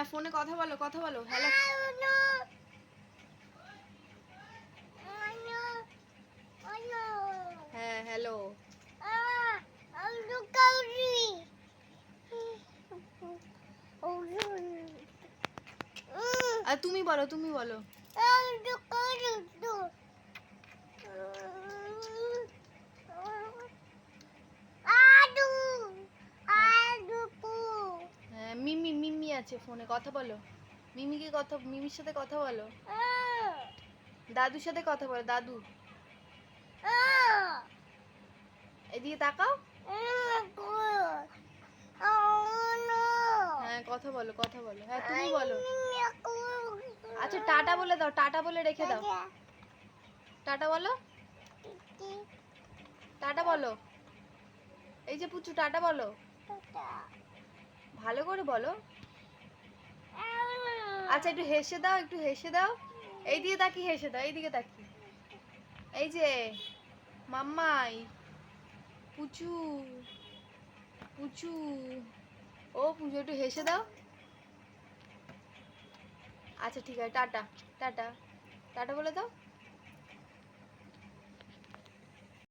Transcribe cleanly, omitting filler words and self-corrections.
হ্যাঁ ফোনে কথা বলো হ্যালো। হ্যাঁ হ্যালো। আর তুমি বলো হ্যাঁ মিমি আছে ফোনে, কথা বলো। মিমির সাথে কথা বলো। দাদুর সাথে কথা বলো, দাদু। এদিকে তাকাও। হ্যাঁ কথা বলো হ্যাঁ তুমি বলো। আচ্ছা টাটা বলে দাও, টাটা বলে রেখে দাও। টাটা বলো, টাটা বলো। এই যে পুচু টাটা বলো, ভালো করে বলো। আচ্ছা একটু হেসে দাও, এইদিকে তাকিয়ে হেসে দাও, এইদিকে তাকিয়ে। এই যে মাম্মাই, পুচু পুচু, ও পুচু একটু হেসে দাও। আচ্ছা ঠিক আছে, টাটা টাটা টাটা বলে দাও।